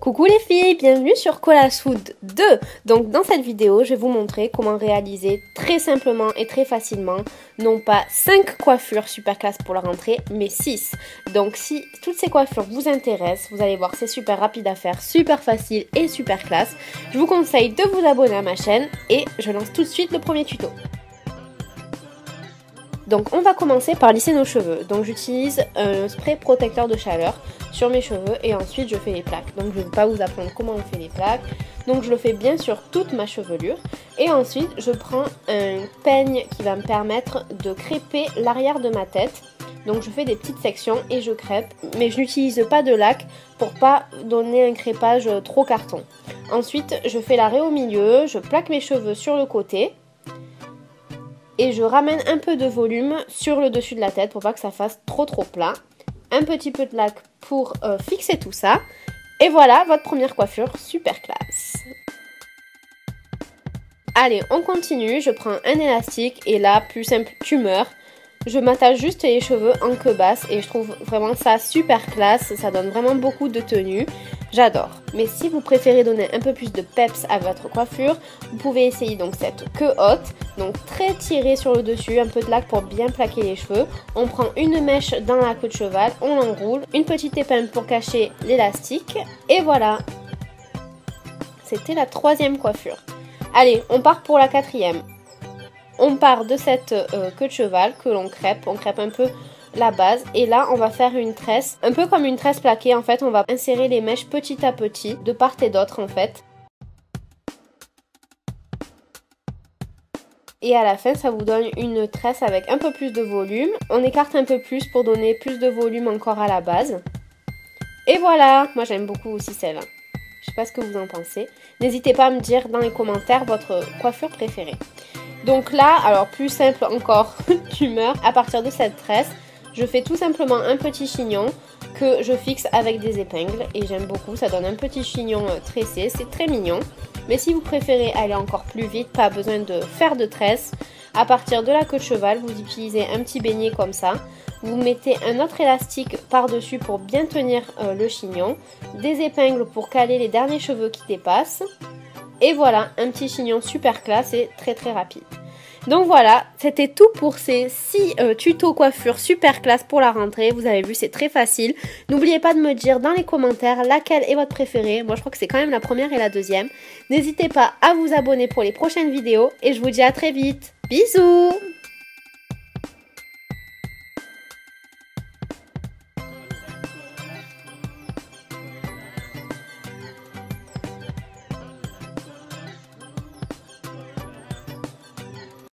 Coucou les filles, bienvenue sur Colaswood 2. Donc dans cette vidéo, je vais vous montrer comment réaliser très simplement et très facilement, non pas 5 coiffures super classe pour la rentrée, mais 6. Donc si toutes ces coiffures vous intéressent, vous allez voir, c'est super rapide à faire, super facile et super classe. Je vous conseille de vous abonner à ma chaîne et je lance tout de suite le premier tuto. Donc on va commencer par lisser nos cheveux. Donc j'utilise un spray protecteur de chaleur sur mes cheveux et ensuite je fais les plaques. Donc je ne vais pas vous apprendre comment on fait les plaques. Donc je le fais bien sur toute ma chevelure. Et ensuite je prends un peigne qui va me permettre de crêper l'arrière de ma tête. Donc je fais des petites sections et je crêpe. Mais je n'utilise pas de lac pour pas donner un crêpage trop carton. Ensuite je fais l'arrêt au milieu, je plaque mes cheveux sur le côté. Et je ramène un peu de volume sur le dessus de la tête pour pas que ça fasse trop plat. Un petit peu de lac pour fixer tout ça. Et voilà votre première coiffure super classe. Allez, on continue. Je prends un élastique et là, plus simple tu meurs. Je m'attache juste les cheveux en queue basse et je trouve vraiment ça super classe. Ça donne vraiment beaucoup de tenue. J'adore. Mais si vous préférez donner un peu plus de peps à votre coiffure, vous pouvez essayer donc cette queue haute. Donc très tirée sur le dessus, un peu de lac pour bien plaquer les cheveux. On prend une mèche dans la queue de cheval, on l'enroule, une petite épingle pour cacher l'élastique. Et voilà. C'était la troisième coiffure. Allez, on part pour la quatrième. On part de cette queue de cheval que l'on crêpe. On crêpe un peu la base et là on va faire une tresse, un peu comme une tresse plaquée en fait. On va insérer les mèches petit à petit de part et d'autre en fait. Et à la fin ça vous donne une tresse avec un peu plus de volume. On écarte un peu plus pour donner plus de volume encore à la base. Et voilà, moi j'aime beaucoup aussi celle-là. Je sais pas ce que vous en pensez. N'hésitez pas à me dire dans les commentaires votre coiffure préférée. Donc là, alors plus simple encore, tu meurs. À partir de cette tresse, je fais tout simplement un petit chignon que je fixe avec des épingles. Et j'aime beaucoup, ça donne un petit chignon tressé, c'est très mignon. Mais si vous préférez aller encore plus vite, pas besoin de faire de tresse. À partir de la queue de cheval, vous utilisez un petit beignet comme ça. Vous mettez un autre élastique par-dessus pour bien tenir le chignon. Des épingles pour caler les derniers cheveux qui dépassent. Et voilà, un petit chignon super classe et très rapide. Donc voilà, c'était tout pour ces 6 tutos coiffure super classe pour la rentrée. Vous avez vu, c'est très facile. N'oubliez pas de me dire dans les commentaires laquelle est votre préférée. Moi, je crois que c'est quand même la première et la deuxième. N'hésitez pas à vous abonner pour les prochaines vidéos. Et je vous dis à très vite. Bisous!